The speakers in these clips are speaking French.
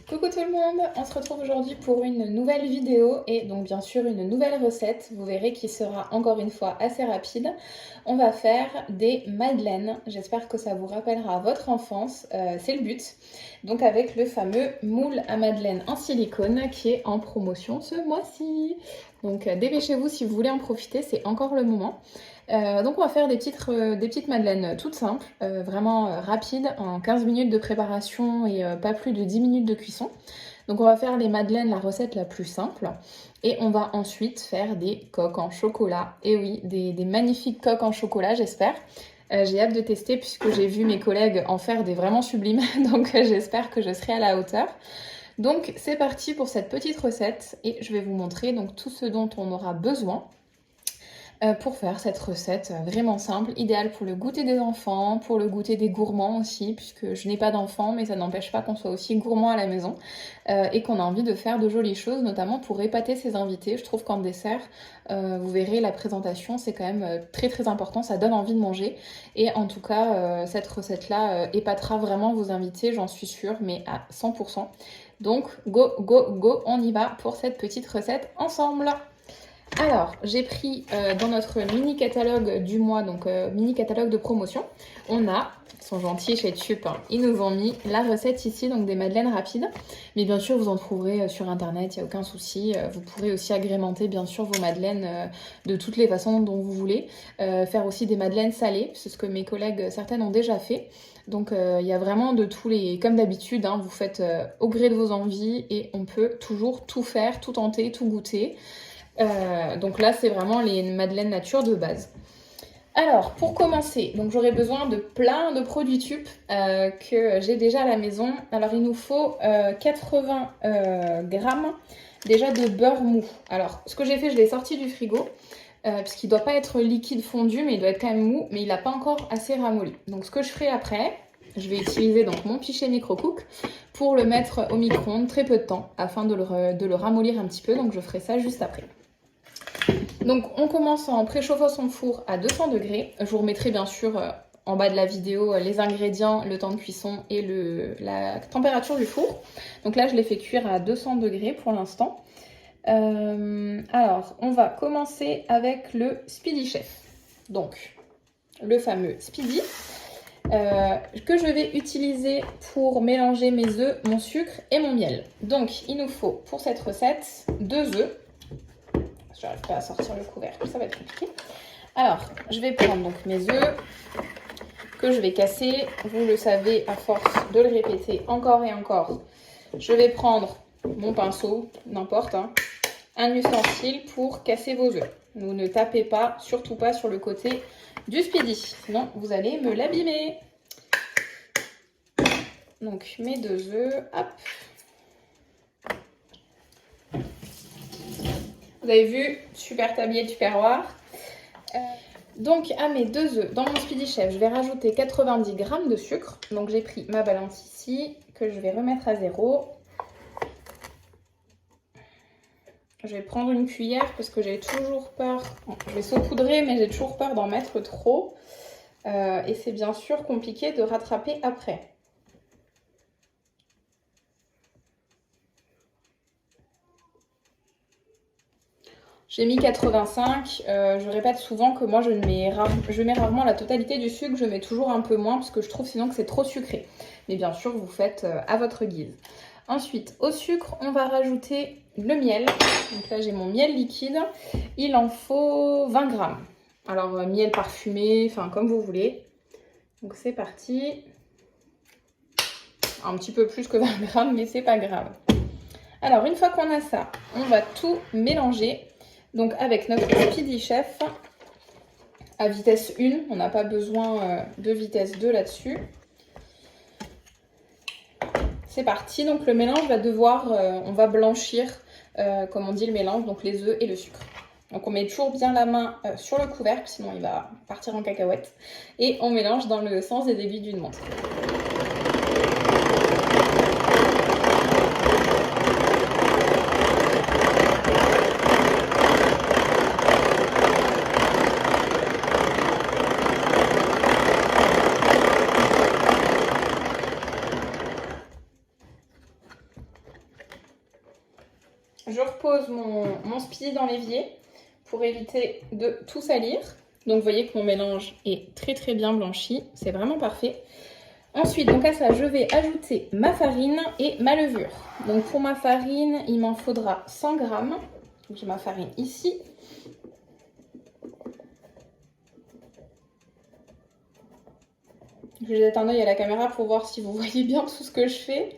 Coucou tout le monde, on se retrouve aujourd'hui pour une nouvelle vidéo et donc bien sûr une nouvelle recette, vous verrez qui sera encore une fois assez rapide. On va faire des madeleines, j'espère que ça vous rappellera votre enfance, c'est le but. Donc avec le fameux moule à madeleine en silicone qui est en promotion ce mois-ci. Donc dépêchez-vous si vous voulez en profiter, c'est encore le moment. Donc on va faire des petites madeleines toutes simples, vraiment rapides, en 15 minutes de préparation et pas plus de 10 minutes de cuisson. Donc on va faire les madeleines, la recette la plus simple. Et on va ensuite faire des coques en chocolat. Et oui, des magnifiques coques en chocolat, j'espère. J'ai hâte de tester puisque j'ai vu mes collègues en faire des vraiment sublimes. Donc j'espère que je serai à la hauteur. Donc c'est parti pour cette petite recette. Et je vais vous montrer donc tout ce dont on aura besoin. Pour faire cette recette vraiment simple, idéale pour le goûter des enfants, pour le goûter des gourmands aussi, puisque je n'ai pas d'enfants, mais ça n'empêche pas qu'on soit aussi gourmand à la maison et qu'on a envie de faire de jolies choses, notamment pour épater ses invités. Je trouve qu'en dessert, vous verrez, la présentation, c'est quand même très très important, ça donne envie de manger. Et en tout cas, cette recette-là épatera vraiment vos invités, j'en suis sûre, mais à 100%. Donc, go, go, go, on y va pour cette petite recette ensemble. Alors, j'ai pris dans notre mini catalogue du mois, donc mini catalogue de promotion, on a, ils sont gentils chez Tup, hein, ils nous ont mis la recette ici, donc des madeleines rapides. Mais bien sûr, vous en trouverez sur internet, il n'y a aucun souci. Vous pourrez aussi agrémenter bien sûr vos madeleines de toutes les façons dont vous voulez. Faire aussi des madeleines salées, c'est ce que mes collègues, certaines ont déjà fait. Donc il y a vraiment de tous les... Comme d'habitude, hein, vous faites au gré de vos envies et on peut toujours tout faire, tout tenter, tout goûter. Donc là, c'est vraiment les madeleines nature de base. Alors, pour commencer, donc j'aurai besoin de plein de produits Tup que j'ai déjà à la maison. Alors, il nous faut 80 grammes déjà de beurre mou. Alors, ce que j'ai fait, je l'ai sorti du frigo, puisqu'il ne doit pas être liquide fondu, mais il doit être quand même mou, mais il n'a pas encore assez ramolli. Donc, ce que je ferai après, je vais utiliser donc mon pichet micro-cook pour le mettre au micro-ondes très peu de temps, afin de le ramollir un petit peu. Donc, je ferai ça juste après. Donc on commence en préchauffant son four à 200 degrés. Je vous remettrai bien sûr en bas de la vidéo les ingrédients, le temps de cuisson et la température du four. Donc là je l'ai fait cuire à 200 degrés pour l'instant. Alors on va commencer avec le Speedy Chef. Donc le fameux Speedy que je vais utiliser pour mélanger mes œufs, mon sucre et mon miel. Donc il nous faut pour cette recette 2 œufs. J'arrive pas à sortir le couvercle, ça va être compliqué. Alors, je vais prendre donc mes œufs que je vais casser. Vous le savez, à force de le répéter encore et encore, je vais prendre mon pinceau, n'importe, hein, un ustensile pour casser vos œufs. Vous ne tapez pas, surtout pas sur le côté du Speedy, sinon vous allez me l'abîmer. Donc mes 2 œufs, hop. Vous avez vu, super tablier de tupperware. Donc à mes 2 œufs, dans mon Speedy Chef, je vais rajouter 90 g de sucre. Donc j'ai pris ma balance ici, que je vais remettre à 0. Je vais prendre une cuillère parce que j'ai toujours peur, je vais saupoudrer mais j'ai toujours peur d'en mettre trop. Et c'est bien sûr compliqué de rattraper après. J'ai mis 85, je répète souvent que moi je mets rarement la totalité du sucre, je mets toujours un peu moins parce que je trouve sinon que c'est trop sucré. Mais bien sûr vous faites à votre guise. Ensuite au sucre on va rajouter le miel. Donc là j'ai mon miel liquide, il en faut 20 g. Alors miel parfumé, enfin comme vous voulez. Donc c'est parti. Un petit peu plus que 20 g mais c'est pas grave. Alors une fois qu'on a ça, on va tout mélanger. Donc avec notre Speedy Chef à vitesse 1, on n'a pas besoin de vitesse 2 là-dessus. C'est parti, donc le mélange va devoir, on va blanchir, comme on dit le mélange, donc les œufs et le sucre. Donc on met toujours bien la main sur le couvercle, sinon il va partir en cacahuète. Et on mélange dans le sens des aiguilles d'une montre. Je repose mon speedy dans l'évier pour éviter de tout salir. Donc vous voyez que mon mélange est très très bien blanchi, c'est vraiment parfait. Ensuite, donc à ça, je vais ajouter ma farine et ma levure. Donc pour ma farine, il m'en faudra 100 g. J'ai ma farine ici. Je jette un œil à la caméra pour voir si vous voyez bien tout ce que je fais,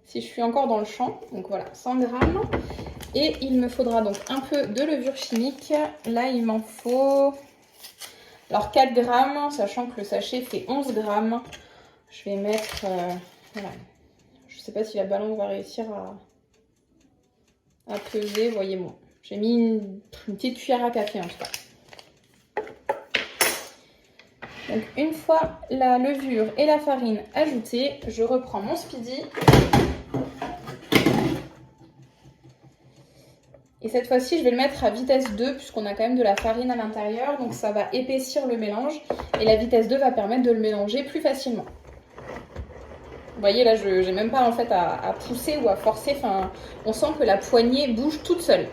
si je suis encore dans le champ. Donc voilà, 100 g. Et il me faudra donc un peu de levure chimique. Là, il m'en faut... Alors 4 g, sachant que le sachet fait 11 g. Je vais mettre... voilà. Je ne sais pas si la balance va réussir à peser. Voyez-moi. J'ai mis une petite cuillère à café en tout cas. Donc une fois la levure et la farine ajoutées, je reprends mon speedy. Et cette fois-ci, je vais le mettre à vitesse 2 puisqu'on a quand même de la farine à l'intérieur. Donc ça va épaissir le mélange et la vitesse 2 va permettre de le mélanger plus facilement. Vous voyez là, je n'ai même pas en fait à pousser ou à forcer. Enfin, on sent que la poignée bouge toute seule.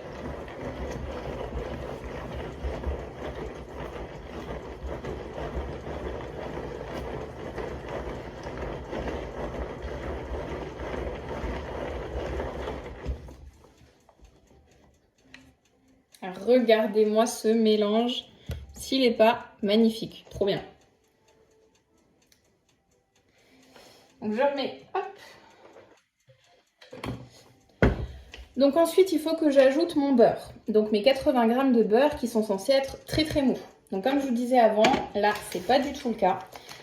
Regardez-moi ce mélange, s'il n'est pas magnifique, trop bien. Donc je remets, hop. Donc ensuite, il faut que j'ajoute mon beurre. Donc mes 80 g de beurre qui sont censés être très très mous. Donc comme je vous disais avant, là, c'est pas du tout le cas.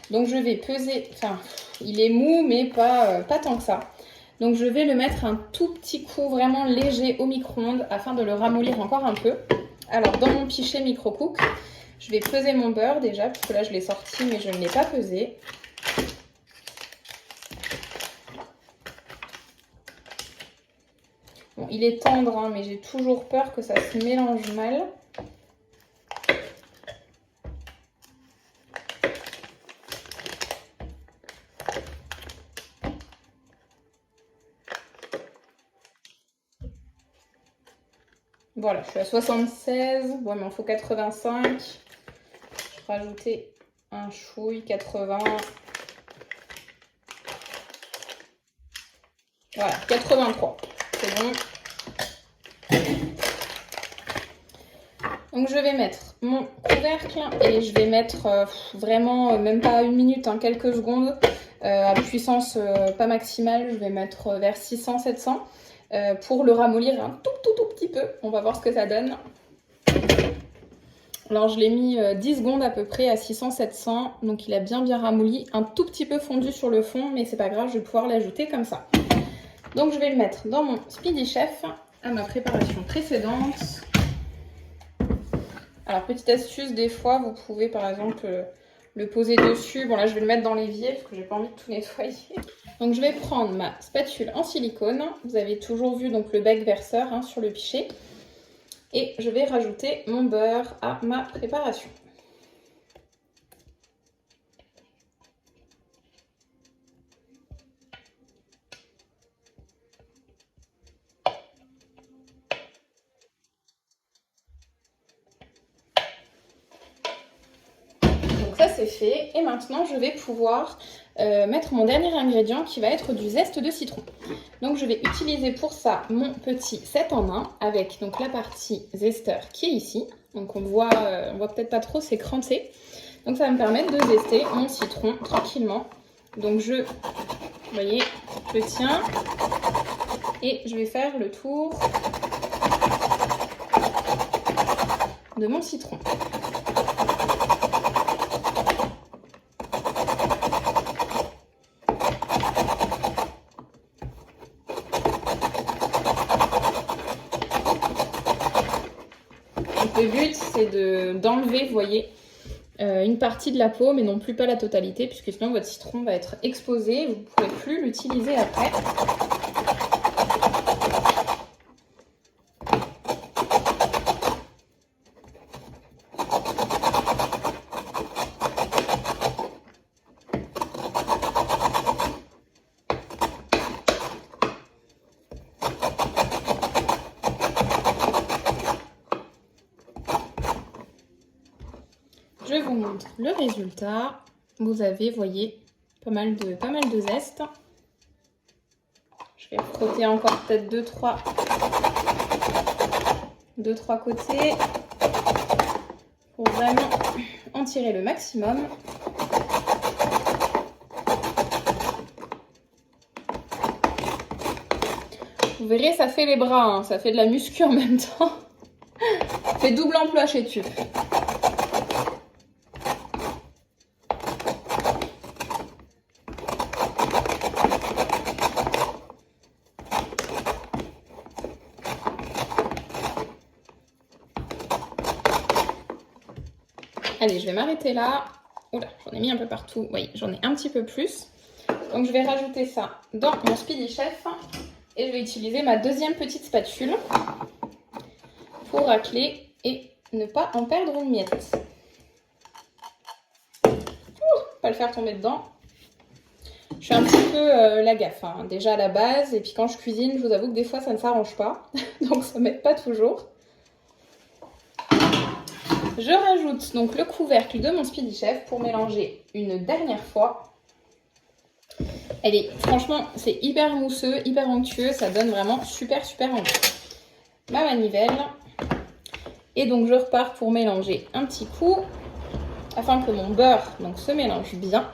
Donc je vais peser, enfin, il est mou, mais pas tant que ça. Donc je vais le mettre un tout petit coup vraiment léger au micro-ondes afin de le ramollir encore un peu. Alors dans mon pichet micro-cook, je vais peser mon beurre déjà, parce que là je l'ai sorti mais je ne l'ai pas pesé. Bon, il est tendre, hein, mais j'ai toujours peur que ça se mélange mal. Voilà, je suis à 76, bon, il m'en faut 85. Je vais rajouter un chouille, 80. Voilà, 83, c'est bon. Donc je vais mettre mon couvercle et je vais mettre vraiment même pas une minute, hein, quelques secondes, à puissance pas maximale. Je vais mettre vers 600-700 pour le ramollir un tout petit peu. On va voir ce que ça donne. Alors je l'ai mis 10 secondes à peu près à 600-700, donc il a bien ramolli, un tout petit peu fondu sur le fond, mais c'est pas grave, je vais pouvoir l'ajouter comme ça. Donc je vais le mettre dans mon Speedy Chef à ma préparation précédente. Alors petite astuce, des fois vous pouvez par exemple le poser dessus. Bon là je vais le mettre dans l'évier parce que j'ai pas envie de tout nettoyer. Donc je vais prendre ma spatule en silicone. Vous avez toujours vu donc le bec verseur, hein, sur le pichet. Et je vais rajouter mon beurre à ma préparation. Donc ça c'est fait. Et maintenant je vais pouvoir mettre mon dernier ingrédient qui va être du zeste de citron. Donc je vais utiliser pour ça mon petit 7 en 1 avec donc la partie zesteur qui est ici. Donc on voit peut-être pas trop, c'est cranté. Donc ça va me permettre de zester mon citron tranquillement. Donc vous voyez, je tiens et je vais faire le tour de mon citron. Le but, c'est d'enlever, vous voyez, une partie de la peau, mais non plus pas la totalité, puisque sinon votre citron va être exposé, vous ne pourrez plus l'utiliser après. montre le résultat. Vous avez, voyez, pas mal de zeste. Je vais frotter encore peut-être 2-3 côtés pour vraiment en tirer le maximum. Vous verrez, ça fait les bras, hein, ça fait de la muscu en même temps. Ça fait double emploi chez TUF. Allez, je vais m'arrêter là. Oula, j'en ai mis un peu partout. Oui, j'en ai un petit peu plus. Donc, je vais rajouter ça dans mon Speedy Chef. Et je vais utiliser ma deuxième petite spatule pour racler et ne pas en perdre une miette. Pas le faire tomber dedans. Je suis un petit peu la gaffe, hein, déjà à la base. Et puis quand je cuisine, je vous avoue que des fois, ça ne s'arrange pas. Donc, ça m'aide pas toujours. Je rajoute donc le couvercle de mon Speedy Chef pour mélanger une dernière fois. Franchement, c'est hyper mousseux, hyper onctueux, ça donne vraiment super envie. Ma manivelle. Et donc je repars pour mélanger un petit coup afin que mon beurre donc, se mélange bien.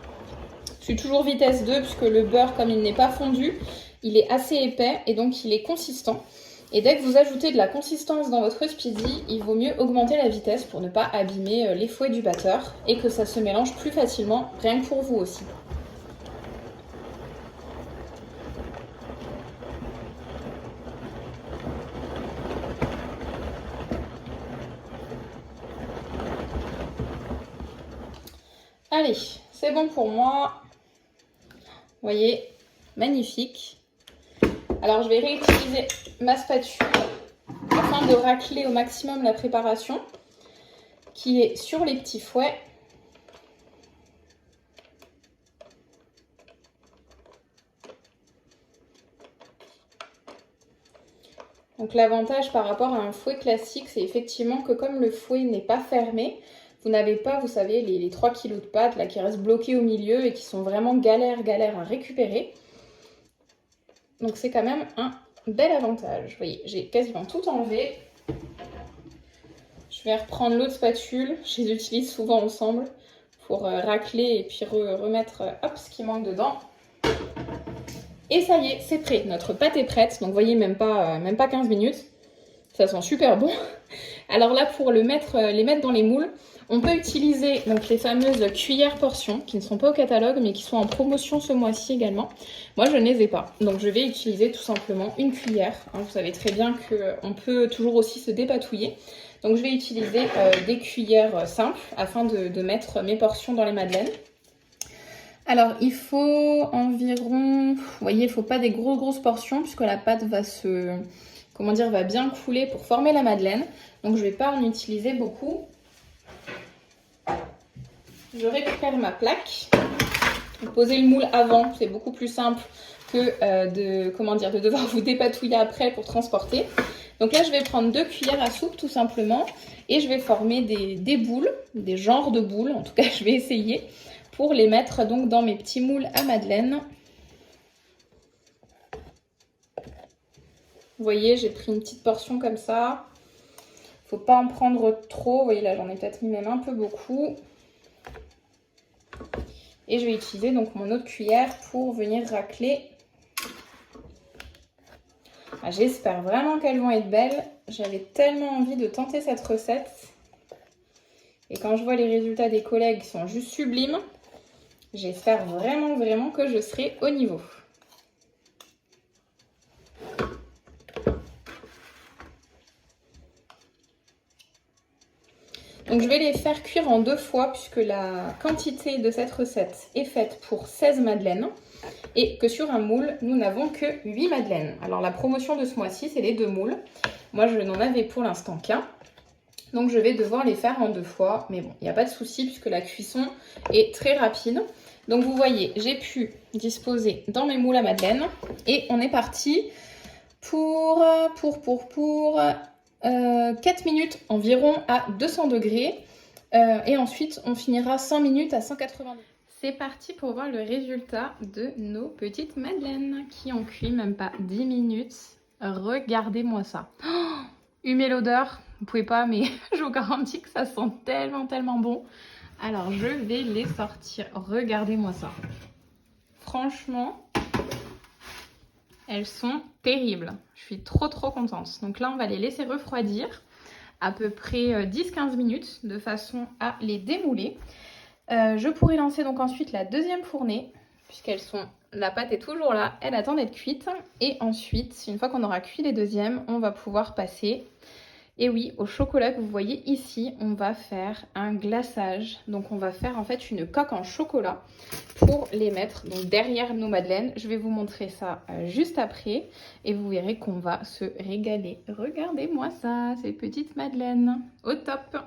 Je suis toujours vitesse 2 puisque le beurre, comme il n'est pas fondu, il est assez épais et donc il est consistant. Et dès que vous ajoutez de la consistance dans votre speedy, il vaut mieux augmenter la vitesse pour ne pas abîmer les fouets du batteur et que ça se mélange plus facilement, rien que pour vous aussi. Allez, c'est bon pour moi. Vous voyez, magnifique. Alors, je vais réutiliser ma spatule afin de racler au maximum la préparation qui est sur les petits fouets. Donc, l'avantage par rapport à un fouet classique, c'est effectivement que comme le fouet n'est pas fermé, vous n'avez pas, vous savez, les 3 kg de pâtes là, qui restent bloqués au milieu et qui sont vraiment galère à récupérer. Donc, c'est quand même un bel avantage. Vous voyez, j'ai quasiment tout enlevé. Je vais reprendre l'autre spatule. Je les utilise souvent ensemble pour racler et puis remettre ce qui manque dedans. Et ça y est, c'est prêt. Notre pâte est prête. Donc, vous voyez, même pas 15 minutes. Ça sent super bon. Alors là, pour les mettre dans les moules, on peut utiliser donc, les fameuses cuillères portions qui ne sont pas au catalogue mais qui sont en promotion ce mois-ci également. Moi, je ne les ai pas. Donc, je vais utiliser tout simplement une cuillère. Hein, vous savez très bien qu'on peut toujours aussi se dépatouiller. Donc, je vais utiliser des cuillères simples afin de mettre mes portions dans les madeleines. Alors, il faut environ... Vous voyez, il ne faut pas des grosses portions puisque la pâte va va bien couler pour former la madeleine. Donc, je ne vais pas en utiliser beaucoup. Je récupère ma plaque. Posez le moule avant, c'est beaucoup plus simple que de devoir vous dépatouiller après pour transporter. Donc là, je vais prendre 2 cuillères à soupe tout simplement et je vais former des boules, des genres de boules. En tout cas, je vais essayer pour les mettre donc dans mes petits moules à madeleine. Vous voyez, j'ai pris une petite portion comme ça. Il ne faut pas en prendre trop. Vous voyez, là, j'en ai peut-être mis même un peu beaucoup. Et je vais utiliser donc mon autre cuillère pour venir racler. J'espère vraiment qu'elles vont être belles. J'avais tellement envie de tenter cette recette. Et quand je vois les résultats des collègues qui sont juste sublimes, j'espère vraiment que je serai au niveau. Donc je vais les faire cuire en 2 fois puisque la quantité de cette recette est faite pour 16 madeleines et que sur un moule, nous n'avons que 8 madeleines. Alors la promotion de ce mois-ci, c'est les 2 moules. Moi, je n'en avais pour l'instant qu'un. Donc je vais devoir les faire en 2 fois. Mais bon, il n'y a pas de souci puisque la cuisson est très rapide. Donc vous voyez, j'ai pu disposer dans mes moules à madeleine et on est parti pour 4 minutes environ à 200 degrés. Et ensuite, on finira 100 minutes à 180 degrés. C'est parti pour voir le résultat de nos petites madeleines qui ont cuit même pas 10 minutes. Regardez-moi ça. Oh, humez l'odeur, vous pouvez pas, mais je vous garantis que ça sent tellement bon. Alors, je vais les sortir. Regardez-moi ça. Franchement, elles sont terribles. Je suis trop contente. Donc là, on va les laisser refroidir à peu près 10-15 minutes de façon à les démouler. Je pourrais lancer donc ensuite la deuxième fournée puisqu'elles sont... La pâte est toujours là, elle attend d'être cuite. Et ensuite, une fois qu'on aura cuit les deuxièmes, on va pouvoir passer... Et oui, au chocolat que vous voyez ici, on va faire un glaçage. Donc on va faire en fait une coque en chocolat pour les mettre donc derrière nos madeleines. Je vais vous montrer ça juste après et vous verrez qu'on va se régaler. Regardez-moi ça, ces petites madeleines, au top!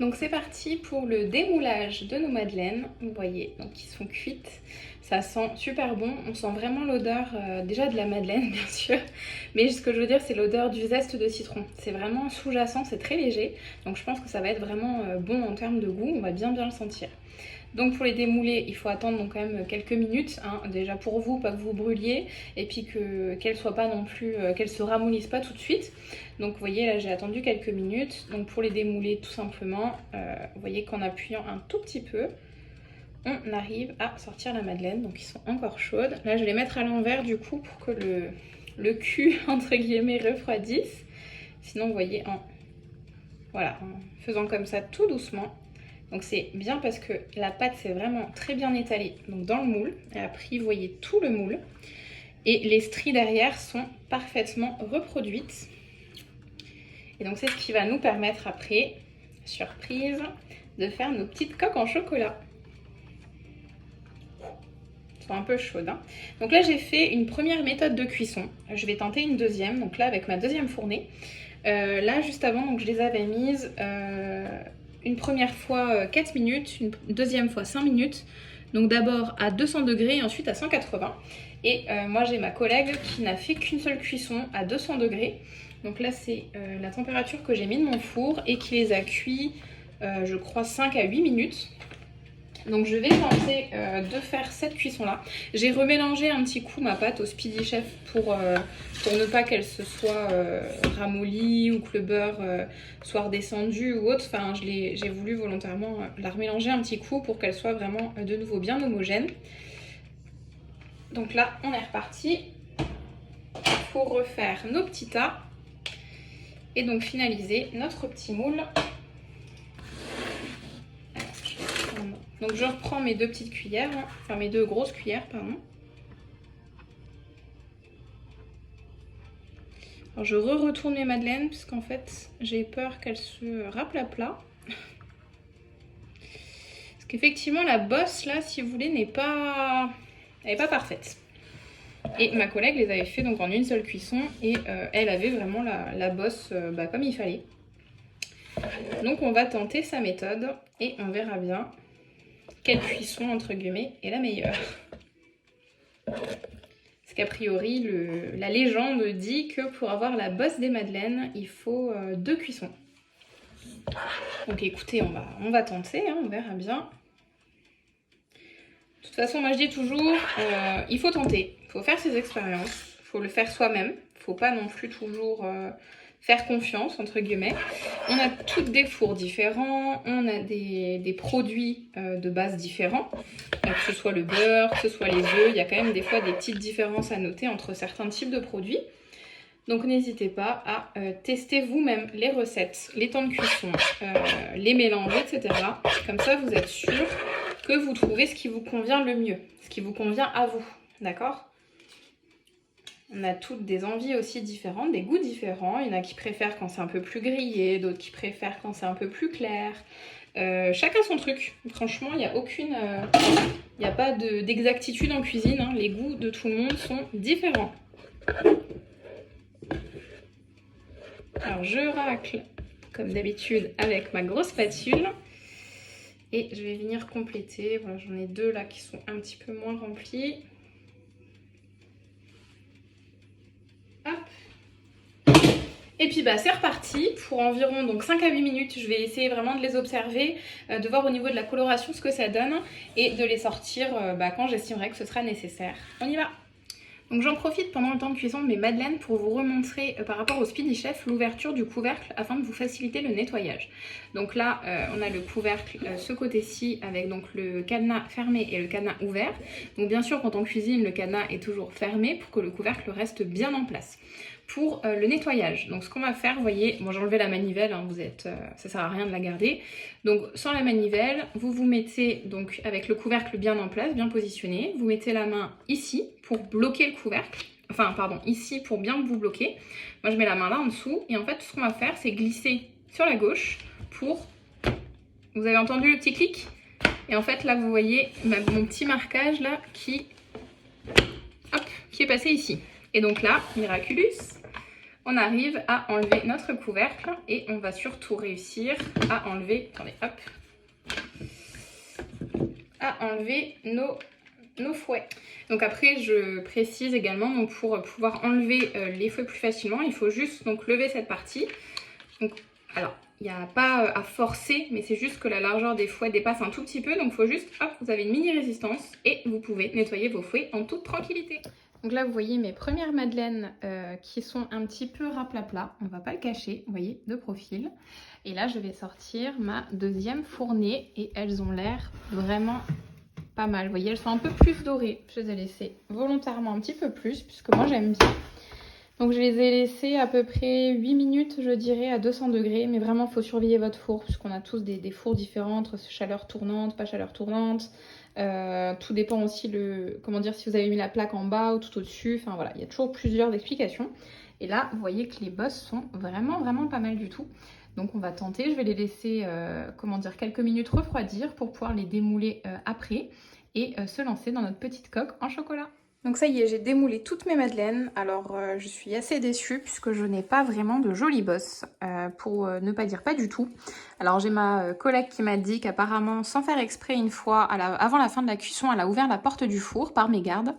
Donc c'est parti pour le démoulage de nos madeleines. Vous voyez, donc qui sont cuites. Ça sent super bon. On sent vraiment l'odeur déjà de la madeleine, bien sûr. Mais ce que je veux dire, c'est l'odeur du zeste de citron. C'est vraiment sous-jacent, c'est très léger. Donc je pense que ça va être vraiment bon en termes de goût. On va bien le sentir. Donc pour les démouler, il faut attendre donc quand même quelques minutes, hein, déjà pour vous, pas que vous brûliez, et puis qu'elles soient pas non plus, qu'elles se ramollissent pas tout de suite. Donc vous voyez là j'ai attendu quelques minutes. Donc pour les démouler tout simplement, vous voyez qu'en appuyant un tout petit peu, on arrive à sortir la madeleine. Donc ils sont encore chaudes. Là je vais les mettre à l'envers du coup pour que le cul entre guillemets refroidisse. Sinon vous voyez voilà, en faisant comme ça tout doucement. Donc c'est bien parce que la pâte s'est vraiment très bien étalée donc dans le moule. Elle a pris, vous voyez, tout le moule. Et les stries derrière sont parfaitement reproduites. Et donc c'est ce qui va nous permettre après, surprise, de faire nos petites coques en chocolat. Elles sont un peu chaudes, hein. Donc là j'ai fait une première méthode de cuisson. Je vais tenter une deuxième, donc là avec ma deuxième fournée. Là juste avant, donc je les avais mises... une première fois 4 minutes, une deuxième fois 5 minutes. Donc d'abord à 200 degrés et ensuite à 180. Et moi j'ai ma collègue qui n'a fait qu'une seule cuisson à 200 degrés. Donc là c'est la température que j'ai mis de mon four et qui les a cuits je crois 5 à 8 minutes. Donc je vais tenter de faire cette cuisson là. J'ai remélangé un petit coup ma pâte au Speedy Chef pour ne pas qu'elle se soit ramollie ou que le beurre soit redescendu ou autre. Enfin j'ai voulu volontairement la remélanger un petit coup pour qu'elle soit vraiment de nouveau bien homogène. Donc là on est reparti pour refaire nos petits tas et donc finaliser notre petit moule. Donc je reprends mes deux petites cuillères, enfin mes deux grosses cuillères, pardon. Alors je retourne mes madeleines puisqu'en fait j'ai peur qu'elles se râpent à plat. Parce qu'effectivement la bosse là, si vous voulez, elle n'est pas parfaite. Et ma collègue les avait fait donc en une seule cuisson et elle avait vraiment la bosse comme il fallait. Donc on va tenter sa méthode et on verra bien quelle cuisson entre guillemets est la meilleure. Parce qu'a priori la légende dit que pour avoir la bosse des madeleines il faut 2 cuissons. Donc écoutez, on va tenter, hein, on verra bien. De toute façon moi je dis toujours il faut tenter, il faut faire ses expériences, il faut le faire soi-même, il ne faut pas non plus toujours faire confiance entre guillemets. On a toutes des fours différents, on a des produits de base différents, que ce soit le beurre, que ce soit les œufs, il y a quand même des fois des petites différences à noter entre certains types de produits. Donc n'hésitez pas à tester vous-même les recettes, les temps de cuisson, les mélanges, etc. Comme ça vous êtes sûr que vous trouvez ce qui vous convient le mieux, ce qui vous convient à vous, d'accord ? On a toutes des envies aussi différentes, des goûts différents. Il y en a qui préfèrent quand c'est un peu plus grillé, d'autres qui préfèrent quand c'est un peu plus clair. Chacun son truc. Franchement, il n'y a aucune... il n'y a pas d'exactitude en cuisine, hein. Les goûts de tout le monde sont différents. Alors, je racle, comme d'habitude, avec ma grosse spatule. Et je vais venir compléter. Voilà, j'en ai 2 là qui sont un petit peu moins remplis. Hop. Et puis bah c'est reparti pour environ donc 5 à 8 minutes. Je vais essayer vraiment de les observer, de voir au niveau de la coloration ce que ça donne et de les sortir quand j'estimerai que ce sera nécessaire. On y va! Donc j'en profite pendant le temps de cuisson de mes madeleines pour vous remontrer par rapport au Speedy Chef l'ouverture du couvercle afin de vous faciliter le nettoyage. Donc là on a le couvercle ce côté-ci avec donc le cadenas fermé et le cadenas ouvert. Donc bien sûr quand on cuisine le cadenas est toujours fermé pour que le couvercle reste bien en place. Pour le nettoyage, donc ce qu'on va faire, vous voyez, moi j'ai enlevé la manivelle, hein, ça sert à rien de la garder. Donc sans la manivelle, vous vous mettez donc avec le couvercle bien en place, bien positionné. Vous mettez la main ici pour bloquer le couvercle, enfin pardon, ici pour bien vous bloquer. Moi je mets la main là en dessous et en fait tout ce qu'on va faire c'est glisser sur la gauche pour... Vous avez entendu le petit clic? Et en fait là vous voyez mon petit marquage là qui est passé ici. Et donc là, miraculous, on arrive à enlever notre couvercle et on va surtout réussir à enlever, attendez, hop, à enlever nos fouets. Donc après, je précise également, donc pour pouvoir enlever les fouets plus facilement, il faut juste donc lever cette partie. Donc, alors, il n'y a pas à forcer, mais c'est juste que la largeur des fouets dépasse un tout petit peu. Donc il faut juste, hop, vous avez une mini résistance et vous pouvez nettoyer vos fouets en toute tranquillité. Donc là, vous voyez mes premières madeleines qui sont un petit peu raplapla. On ne va pas le cacher, vous voyez, de profil. Et là, je vais sortir ma deuxième fournée et elles ont l'air vraiment pas mal. Vous voyez, elles sont un peu plus dorées. Je les ai laissées volontairement un petit peu plus puisque moi, j'aime bien. Donc je les ai laissées à peu près 8 minutes, je dirais, à 200 degrés. Mais vraiment, il faut surveiller votre four puisqu'on a tous des fours différents entre chaleur tournante, pas chaleur tournante. Tout dépend aussi si vous avez mis la plaque en bas ou tout au-dessus. Enfin voilà, il y a toujours plusieurs explications. Et là, vous voyez que les bosses sont vraiment pas mal du tout. Donc on va tenter, je vais les laisser quelques minutes refroidir pour pouvoir les démouler après et se lancer dans notre petite coque en chocolat. Donc ça y est, j'ai démoulé toutes mes madeleines. Alors je suis assez déçue puisque je n'ai pas vraiment de jolies bosses, pour ne pas dire pas du tout. Alors j'ai ma collègue qui m'a dit qu'apparemment, sans faire exprès une fois, avant la fin de la cuisson, elle a ouvert la porte du four par mégarde.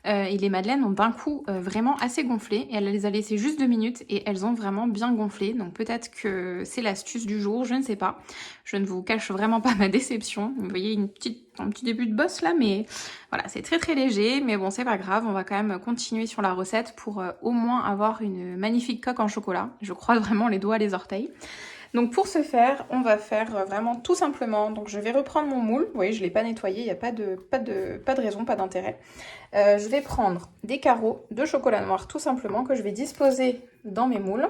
Et les madeleines ont d'un coup vraiment assez gonflé. Et elle les a laissées juste 2 minutes et elles ont vraiment bien gonflé. Donc peut-être que c'est l'astuce du jour, je ne sais pas. Je ne vous cache vraiment pas ma déception. Vous voyez un petit début de bosse là, mais voilà, c'est très léger. Mais bon, c'est pas grave, on va quand même continuer sur la recette pour au moins avoir une magnifique coque en chocolat. Je croise vraiment les doigts, les orteils. Donc pour ce faire, on va faire vraiment tout simplement, donc je vais reprendre mon moule, vous voyez je ne l'ai pas nettoyé, il n'y a pas de raison, pas d'intérêt. Je vais prendre des carreaux de chocolat noir tout simplement que je vais disposer dans mes moules.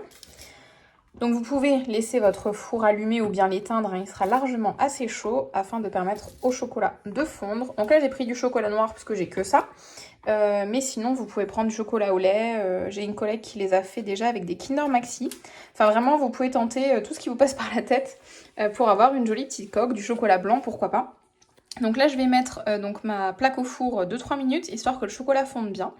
Donc vous pouvez laisser votre four allumé ou bien l'éteindre, hein, il sera largement assez chaud afin de permettre au chocolat de fondre. Donc là j'ai pris du chocolat noir parce que j'ai que ça. Mais sinon vous pouvez prendre du chocolat au lait, j'ai une collègue qui les a fait déjà avec des Kinder Maxi. Enfin vraiment vous pouvez tenter tout ce qui vous passe par la tête pour avoir une jolie petite coque, du chocolat blanc pourquoi pas. Donc là je vais mettre donc ma plaque au four 2-3 minutes histoire que le chocolat fonde bien.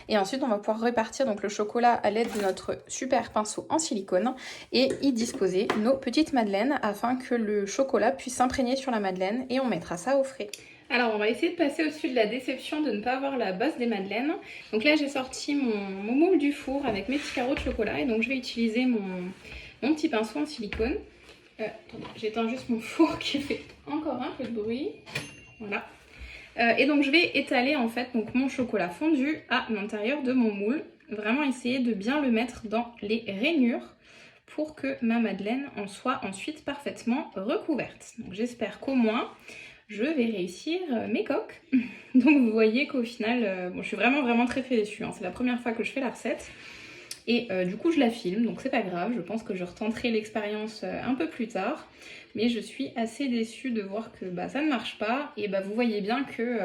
Et ensuite on va pouvoir répartir donc le chocolat à l'aide de notre super pinceau en silicone et y disposer nos petites madeleines afin que le chocolat puisse s'imprégner sur la madeleine et on mettra ça au frais. Alors on va essayer de passer au-dessus de la déception de ne pas avoir la bosse des madeleines. Donc là j'ai sorti mon moule du four avec mes petits carreaux de chocolat et donc je vais utiliser mon petit pinceau en silicone. Attendez, j'éteins juste mon four qui fait encore un peu de bruit. Voilà. Et donc je vais étaler en fait donc mon chocolat fondu à l'intérieur de mon moule. Vraiment essayer de bien le mettre dans les rainures pour que ma madeleine en soit ensuite parfaitement recouverte. Donc j'espère qu'au moins je vais réussir mes coques. Donc vous voyez qu'au final, je suis vraiment très déçue. Hein. C'est la première fois que je fais la recette. Et du coup je la filme, donc c'est pas grave, je pense que je retenterai l'expérience un peu plus tard. Mais je suis assez déçue de voir que ça ne marche pas. Et vous voyez bien que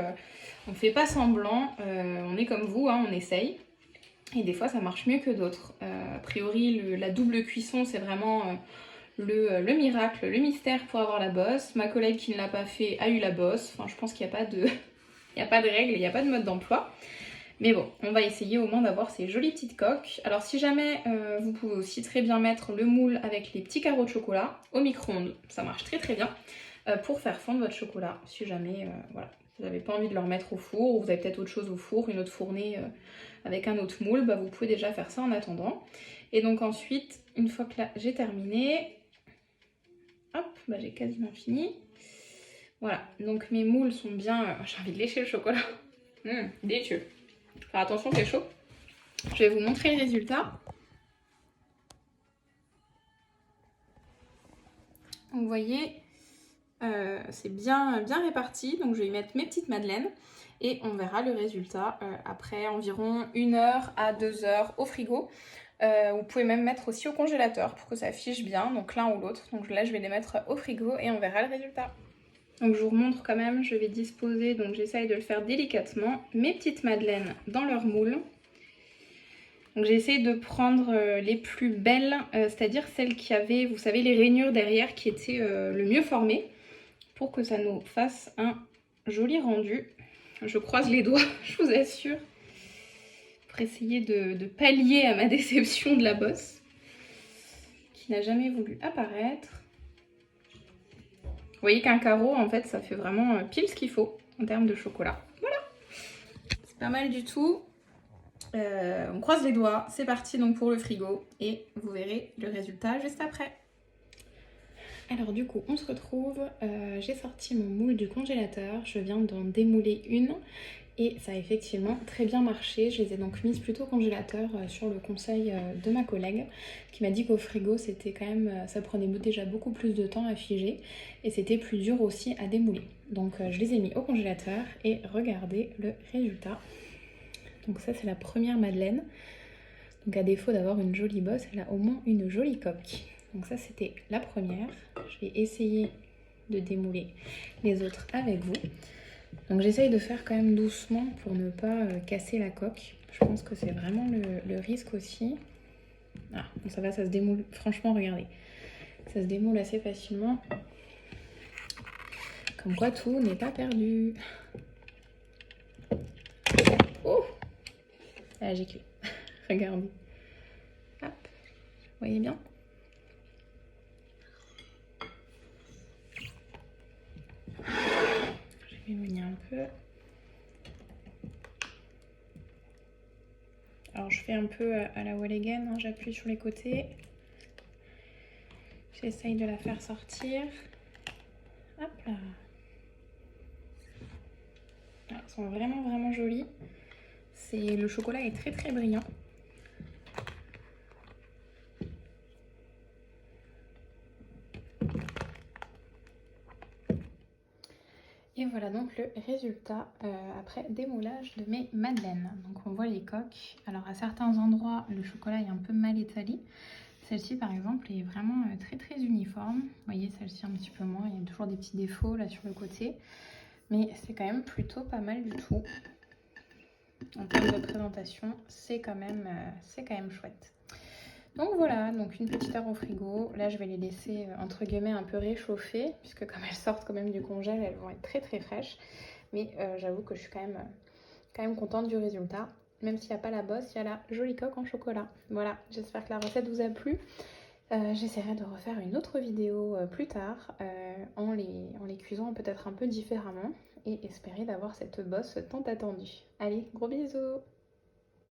on fait pas semblant, on est comme vous, hein, on essaye. Et des fois ça marche mieux que d'autres. A priori la double cuisson c'est vraiment le miracle, le mystère pour avoir la bosse. Ma collègue qui ne l'a pas fait a eu la bosse. Enfin je pense qu'il n'y a pas de il n'y a pas de règle, il n'y a pas de mode d'emploi. Mais bon, on va essayer au moins d'avoir ces jolies petites coques. Alors si jamais, vous pouvez aussi très bien mettre le moule avec les petits carreaux de chocolat au micro-ondes. Ça marche très bien pour faire fondre votre chocolat. Si jamais, voilà, vous n'avez pas envie de le remettre au four ou vous avez peut-être autre chose au four, une autre fournée avec un autre moule, bah, vous pouvez déjà faire ça en attendant. Et donc ensuite, une fois que là j'ai terminé, hop, bah, j'ai quasiment fini. Voilà, donc mes moules sont bien... j'ai envie de lécher le chocolat. Délicieux. Alors attention, c'est chaud. Je vais vous montrer le résultat. Vous voyez, c'est bien réparti. Donc je vais y mettre mes petites madeleines et on verra le résultat après environ 1 heure à 2 heures au frigo. Vous pouvez même mettre aussi au congélateur pour que ça fiche bien, donc l'un ou l'autre. Donc là, je vais les mettre au frigo et on verra le résultat. Donc je vous remontre quand même, je vais disposer, donc j'essaye de le faire délicatement, mes petites madeleines dans leur moule. Donc j'ai essayé de prendre les plus belles, c'est-à-dire celles qui avaient, vous savez, les rainures derrière qui étaient le mieux formées, pour que ça nous fasse un joli rendu. Je croise les doigts, je vous assure, pour essayer de pallier à ma déception de la bosse, qui n'a jamais voulu apparaître. Vous voyez qu'un carreau, en fait, ça fait vraiment pile ce qu'il faut en termes de chocolat. Voilà, c'est pas mal du tout. On croise les doigts, c'est parti donc pour le frigo et vous verrez le résultat juste après. Alors du coup on se retrouve, j'ai sorti mon moule du congélateur, je viens d'en démouler une et ça a effectivement très bien marché. Je les ai donc mises plutôt au congélateur sur le conseil de ma collègue qui m'a dit qu'au frigo c'était quand même, ça prenait déjà beaucoup plus de temps à figer et c'était plus dur aussi à démouler. Donc je les ai mis au congélateur et regardez le résultat. Donc ça c'est la première madeleine. Donc à défaut d'avoir une jolie bosse, elle a au moins une jolie coque. Donc ça c'était la première. Je vais essayer de démouler les autres avec vous. Donc j'essaye de faire quand même doucement pour ne pas casser la coque. Je pense que c'est vraiment le risque aussi. Ah, bon, ça va, ça se démoule. Franchement, regardez. Ça se démoule assez facilement. Comme quoi tout n'est pas perdu. Oh! Ah, j'ai cuit. Regardez. Hop. Vous voyez bien? Je vais m'éloigner un peu. Alors je fais un peu à la wall again, hein, j'appuie sur les côtés. J'essaye de la faire sortir. Hop là. Ah, elles sont vraiment jolies. Le chocolat est très brillant. Et voilà donc le résultat après démoulage de mes madeleines. Donc on voit les coques. Alors à certains endroits le chocolat est un peu mal étalé. Celle-ci par exemple est vraiment très uniforme. Vous voyez celle-ci un petit peu moins, il y a toujours des petits défauts là sur le côté. Mais c'est quand même plutôt pas mal du tout. En termes de présentation, c'est quand même chouette. Donc voilà, donc une petite heure au frigo. Là, je vais les laisser entre guillemets un peu réchauffer, puisque comme elles sortent quand même du congèle, elles vont être très fraîches. Mais j'avoue que je suis quand même contente du résultat. Même s'il n'y a pas la bosse, il y a la jolie coque en chocolat. Voilà, j'espère que la recette vous a plu. J'essaierai de refaire une autre vidéo plus tard en les cuisant peut-être un peu différemment et espérer d'avoir cette bosse tant attendue. Allez, gros bisous!